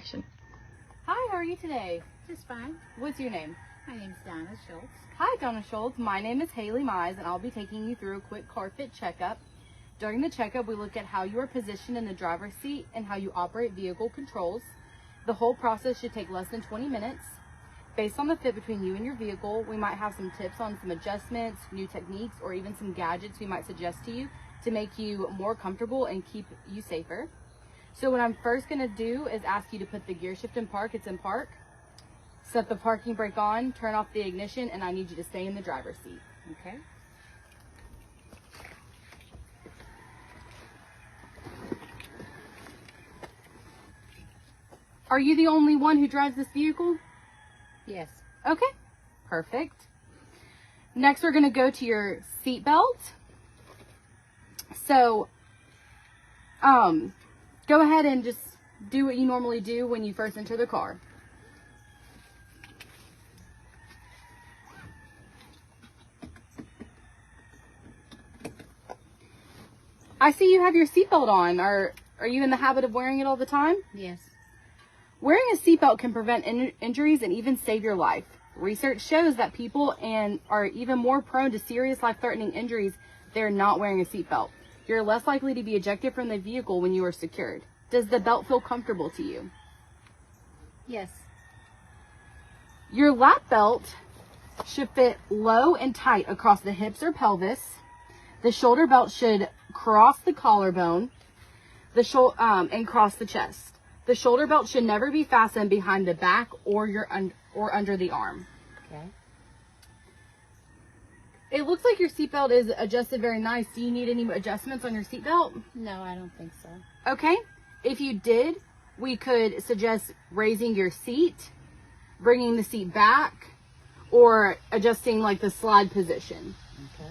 action. Hi, how are you today? Just fine. What's your name? My name's Donna Schultz. Hi, Donna Schultz. My name is Haley Mize, and I'll be taking you through a quick CarFit checkup. During the checkup, we look at how you are positioned in the driver's seat and how you operate vehicle controls. The whole process should take less than 20 minutes. Based on the fit between you and your vehicle, we might have some tips on some adjustments, new techniques, or even some gadgets we might suggest to you to make you more comfortable and keep you safer. So what I'm first going to do is ask you to put the gear shift in park. It's in park. Set the parking brake on, turn off the ignition, and I need you to stay in the driver's seat. Okay. Are you the only one who drives this vehicle? Yes. Okay, perfect. Next, we're going to go to your seat belt. So, go ahead and just do what you normally do when you first enter the car. I see you have your seatbelt on. Are you in the habit of wearing it all the time? Yes. Wearing a seatbelt can prevent injuries and even save your life. Research shows that people are even more prone to serious life-threatening injuries if they're not wearing a seatbelt. You're less likely to be ejected from the vehicle when you are secured. Does the belt feel comfortable to you? Yes. Your lap belt should fit low and tight across the hips or pelvis. The shoulder belt should cross the collarbone and cross the chest. The shoulder belt should never be fastened behind the back or or under the arm. Okay. It looks like your seatbelt is adjusted very nice. Do you need any adjustments on your seatbelt? No, I don't think so. Okay. If you did, we could suggest raising your seat, bringing the seat back, or adjusting like the slide position. Okay.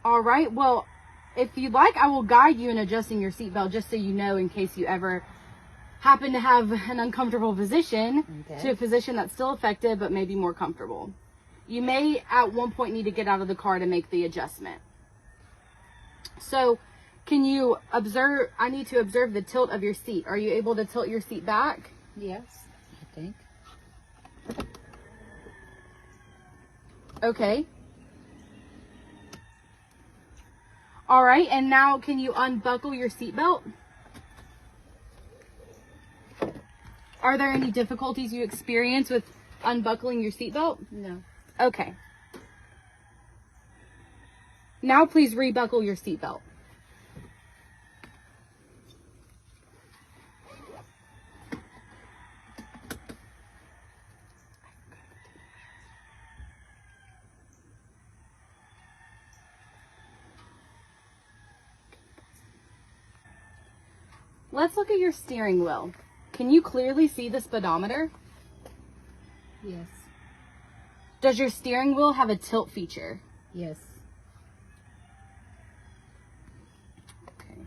All right. Well, if you'd like, I will guide you in adjusting your seatbelt just so you know in case you ever happen to have an uncomfortable position to a position that's still effective but maybe more comfortable. You may at one point need to get out of the car to make the adjustment. So can you observe, I need to observe the tilt of your seat. Are you able to tilt your seat back? Yes, I think. Okay. All right, and now can you unbuckle your seatbelt? Are there any difficulties you experience with unbuckling your seatbelt? No. Okay. Now please rebuckle your seatbelt. Let's look at your steering wheel. Can you clearly see the speedometer? Yes. Does your steering wheel have a tilt feature? Yes. Okay.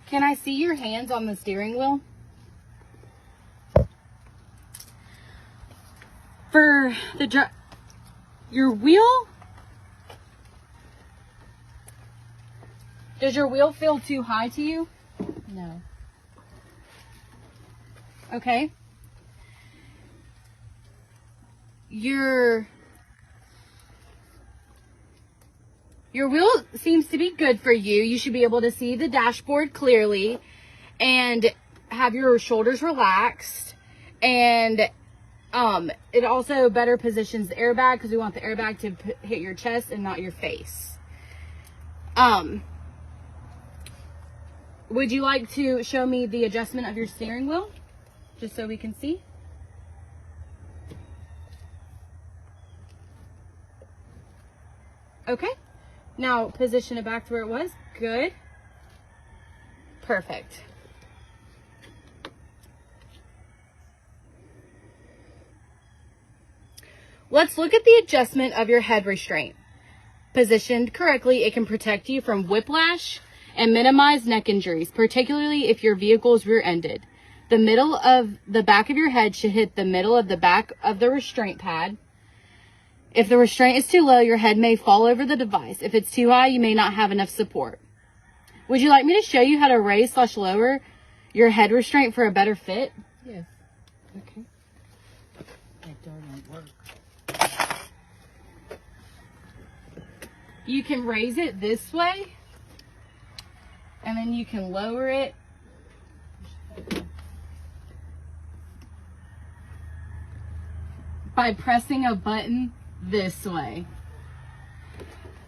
Can I see your hands on the steering wheel? For your wheel, does your wheel feel too high to you? No. Okay. Your wheel seems to be good for you. You should be able to see the dashboard clearly and have your shoulders relaxed. And it also better positions the airbag because we want the airbag to hit your chest and not your face. Would you like to show me the adjustment of your steering wheel just so we can see? Okay. Now position it back to where it was. Good. Perfect. Let's look at the adjustment of your head restraint. Positioned correctly, it can protect you from whiplash and minimize neck injuries, particularly if your vehicle is rear-ended. The middle of the back of your head should hit the middle of the back of the restraint pad. If the restraint is too low, your head may fall over the device. If it's too high, you may not have enough support. Would you like me to show you how to raise/lower your head restraint for a better fit? Yes. Okay. That door won't work. You can raise it this way, and then you can lower it by pressing a button this way.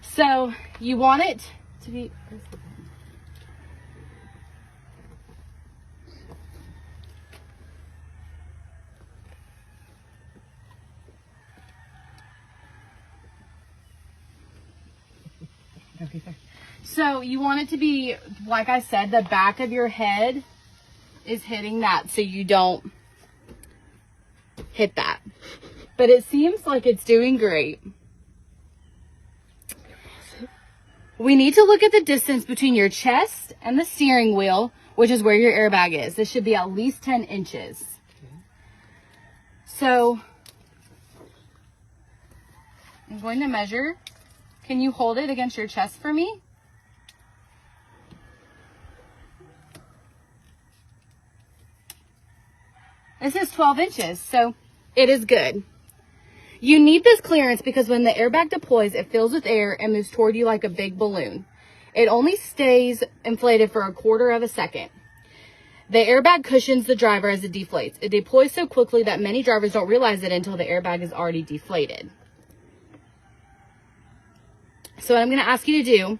So you want it to be, so you want it to be, like I said, the back of your head is hitting that so you don't hit that. But it seems like it's doing great. We need to look at the distance between your chest and the steering wheel, which is where your airbag is. This should be at least 10 inches. So I'm going to measure. Can you hold it against your chest for me? This is 12 inches, so it is good. You need this clearance because when the airbag deploys, it fills with air and moves toward you like a big balloon. It only stays inflated for 1/4 of a second. The airbag cushions the driver as it deflates. It deploys so quickly that many drivers don't realize it until the airbag is already deflated. So what I'm going to ask you to do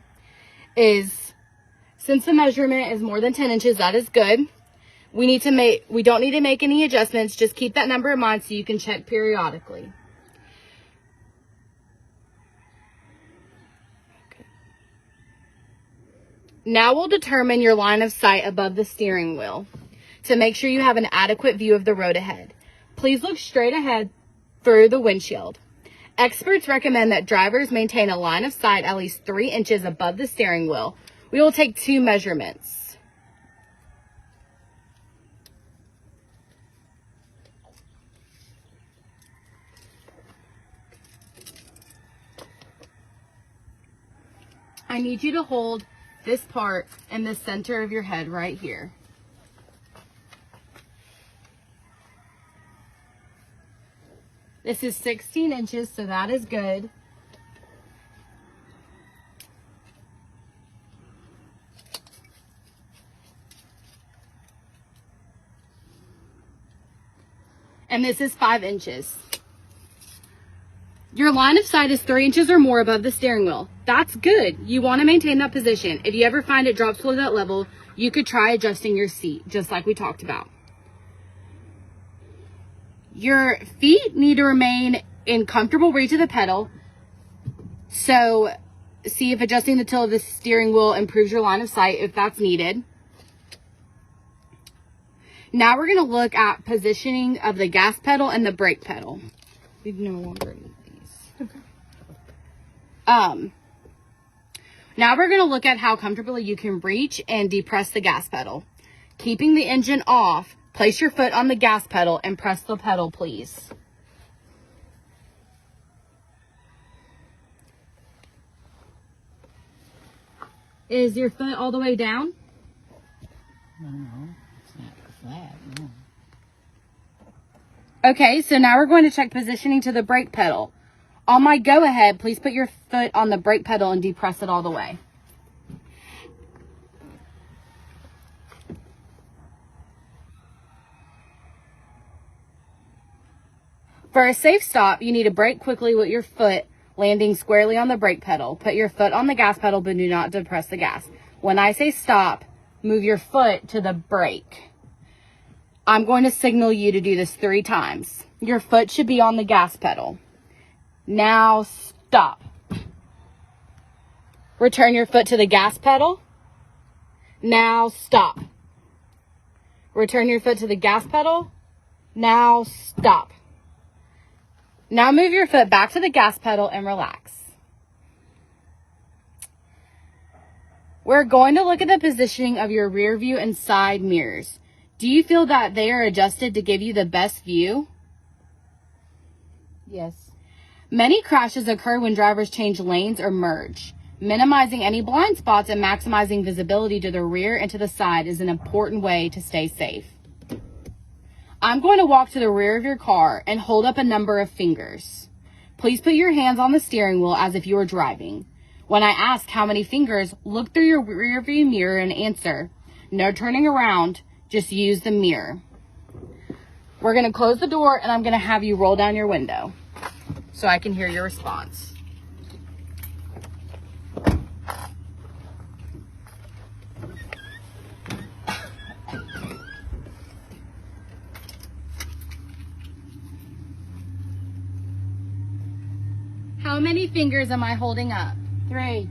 is, since the measurement is more than 10 inches, that is good. We don't need to make any adjustments. Just keep that number in mind so you can check periodically. Okay. Now we'll determine your line of sight above the steering wheel to make sure you have an adequate view of the road ahead. Please look straight ahead through the windshield. Experts recommend that drivers maintain a line of sight at least 3 inches above the steering wheel. We will take 2 measurements. I need you to hold this part in the center of your head right here. This is 16 inches, so that is good. And this is 5 inches. Your line of sight is 3 inches or more above the steering wheel. That's good. You want to maintain that position. If you ever find it drops below that level, you could try adjusting your seat, just like we talked about. Your feet need to remain in comfortable reach of the pedal. So see if adjusting the tilt of the steering wheel improves your line of sight if that's needed. Now we're going to look at positioning of the gas pedal and the brake pedal. We no longer need these. Okay. Now we're going to look at how comfortably you can reach and depress the gas pedal. Keeping the engine off, place your foot on the gas pedal and press the pedal, please. Is your foot all the way down? No, it's not flat, no. Okay, so now we're going to check positioning to the brake pedal. On my go ahead, please put your foot on the brake pedal and depress it all the way. For a safe stop, you need to brake quickly with your foot landing squarely on the brake pedal. Put your foot on the gas pedal, but do not depress the gas. When I say stop, move your foot to the brake. I'm going to signal you to do this 3 times. Your foot should be on the gas pedal. Now stop. Return your foot to the gas pedal. Now stop. Return your foot to the gas pedal. Now stop. Now move your foot back to the gas pedal and relax. We're going to look at the positioning of your rear view and side mirrors. Do you feel that they are adjusted to give you the best view? Yes. Many crashes occur when drivers change lanes or merge. Minimizing any blind spots and maximizing visibility to the rear and to the side is an important way to stay safe. I'm going to walk to the rear of your car and hold up a number of fingers. Please put your hands on the steering wheel as if you were driving. When I ask how many fingers, look through your rear view mirror and answer. No turning around, just use the mirror. We're going to close the door and I'm going to have you roll down your window so I can hear your response. How many fingers am I holding up? 3.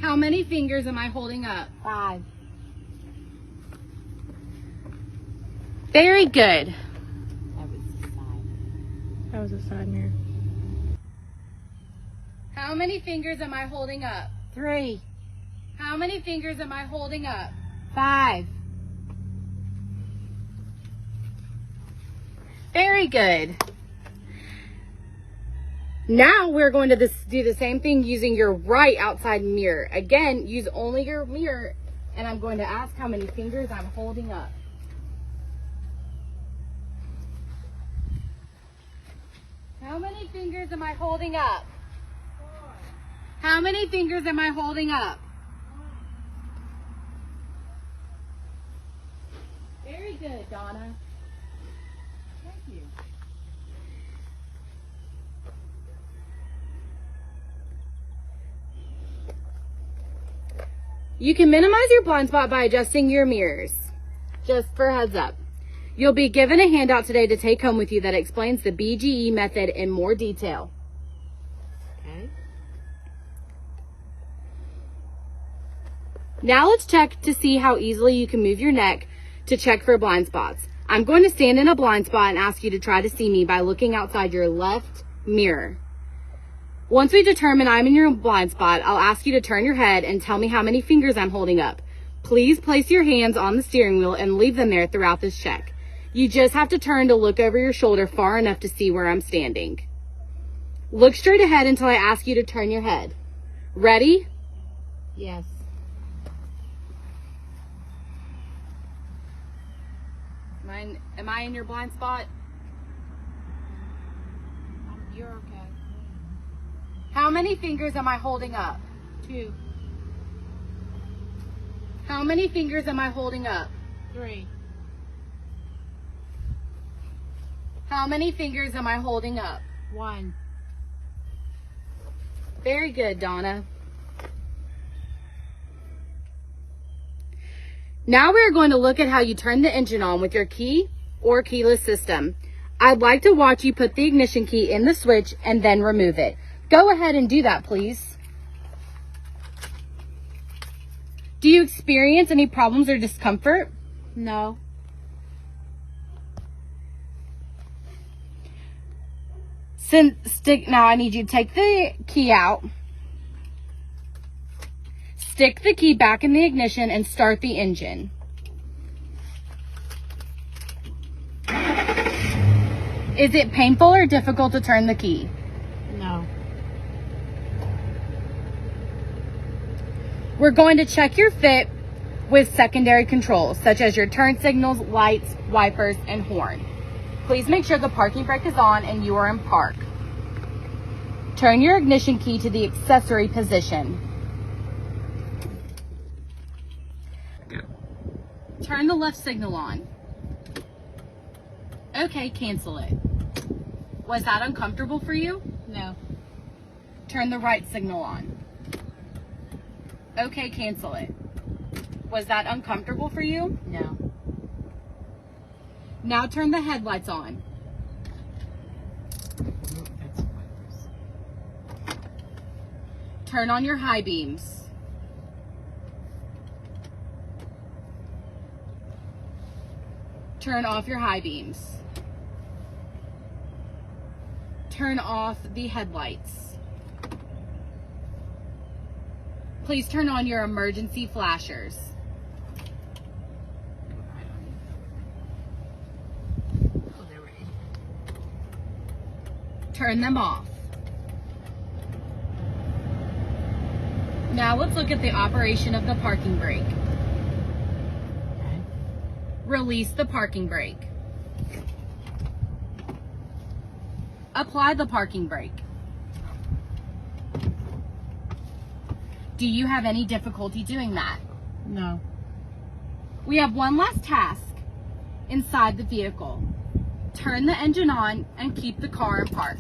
How many fingers am I holding up? 5. Very good. That was the side mirror. How many fingers am I holding up? 3. How many fingers am I holding up? 5. Very good. Now we're going to do the same thing using your right outside mirror. Again, use only your mirror, and I'm going to ask how many fingers I'm holding up. How many fingers am I holding up? 4. How many fingers am I holding up? 1. Very good, Donna. Thank you. You can minimize your blind spot by adjusting your mirrors. Just for a heads up. You'll be given a handout today to take home with you that explains the BGE method in more detail. Okay. Now let's check to see how easily you can move your neck to check for blind spots. I'm going to stand in a blind spot and ask you to try to see me by looking outside your left mirror. Once we determine I'm in your blind spot, I'll ask you to turn your head and tell me how many fingers I'm holding up. Please place your hands on the steering wheel and leave them there throughout this check. You just have to turn to look over your shoulder far enough to see where I'm standing. Look straight ahead until I ask you to turn your head. Ready? Yes. Am I in your blind spot? You're okay. How many fingers am I holding up? 2. How many fingers am I holding up? 3. How many fingers am I holding up? 1. Very good, Donna. Now we're going to look at how you turn the engine on with your key or keyless system. I'd like to watch you put the ignition key in the switch and then remove it. Go ahead and do that, please. Do you experience any problems or discomfort? No. Now I need you to take the key out. Stick the key back in the ignition and start the engine. Is it painful or difficult to turn the key? No. We're going to check your fit with secondary controls, such as your turn signals, lights, wipers, and horn. Please make sure the parking brake is on and you are in park. Turn your ignition key to the accessory position. Turn the left signal on. Okay, cancel it. Was that uncomfortable for you? No. Turn the right signal on. Okay, cancel it. Was that uncomfortable for you? No. Now turn the headlights on. Turn on your high beams. Turn off your high beams. turn off the headlights. Please turn on your emergency flashers. Oh, they're ready. Turn them off. Now let's look at the operation of the parking brake. Okay. Release the parking brake. Apply the parking brake. Do you have any difficulty doing that? No. We have one last task inside the vehicle. Turn the engine on and keep the car in park.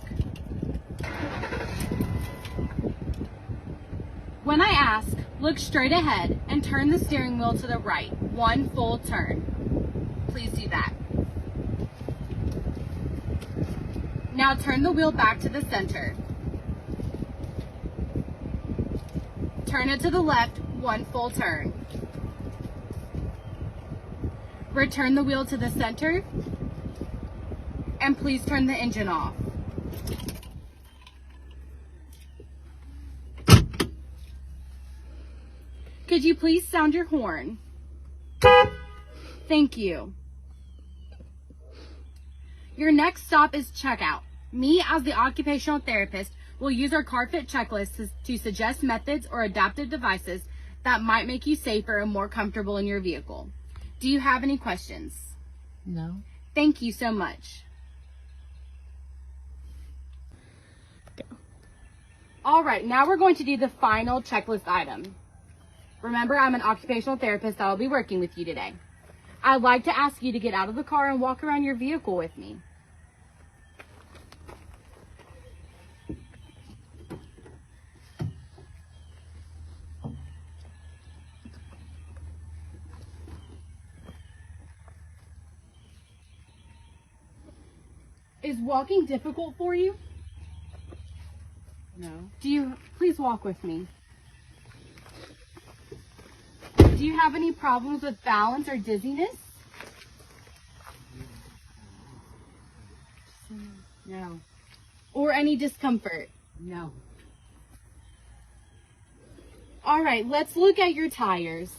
When I ask, look straight ahead and turn the steering wheel to the right. One full turn. Please do that. Now turn the wheel back to the center. Turn it to the left, one full turn. Return the wheel to the center, and please turn the engine off. Could you please sound your horn? Thank you. Your next stop is checkout. Me, as the occupational therapist, will use our CarFit checklist to suggest methods or adaptive devices that might make you safer and more comfortable in your vehicle. Do you have any questions? No. Thank you so much. Go. All right, now we're going to do the final checklist item. Remember, I'm an occupational therapist that will be working with you today. I'd like to ask you to get out of the car and walk around your vehicle with me. Is walking difficult for you? No. Please walk with me. Do you have any problems with balance or dizziness? No. Or any discomfort? No. All right, let's look at your tires.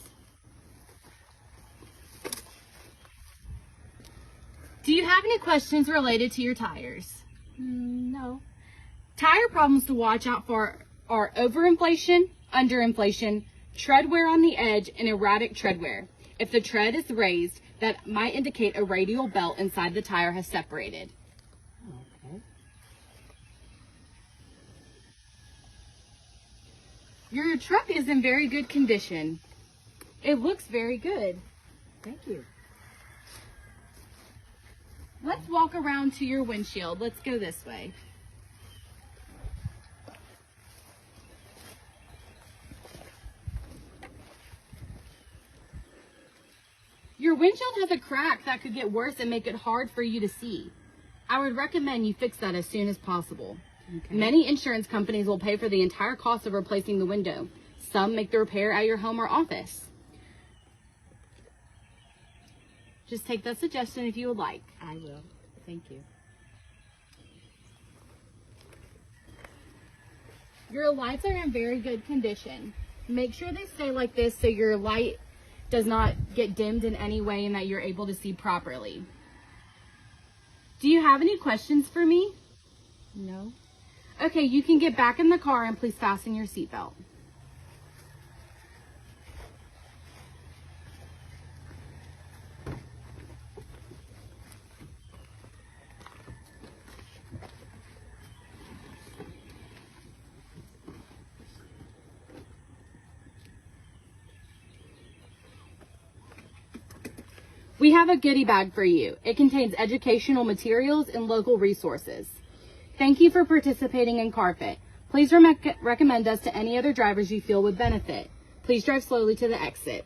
Do you have any questions related to your tires? No. Tire problems to watch out for are overinflation, underinflation, tread wear on the edge, and erratic tread wear. If the tread is raised, that might indicate a radial belt inside the tire has separated. Okay. Your truck is in very good condition. It looks very good. Thank you. Let's walk around to your windshield. Let's go this way. Your windshield has a crack that could get worse and make it hard for you to see. I would recommend you fix that as soon as possible. Okay. Many insurance companies will pay for the entire cost of replacing the window. Some make the repair at your home or office. Just take that suggestion if you would like. I will. Thank you. Your lights are in very good condition. Make sure they stay like this so your light does not get dimmed in any way and that you're able to see properly. Do you have any questions for me? No. Okay, you can get back in the car and please fasten your seatbelt. We have a goodie bag for you. It contains educational materials and local resources. Thank you for participating in CarFit. Please recommend us to any other drivers you feel would benefit. Please drive slowly to the exit.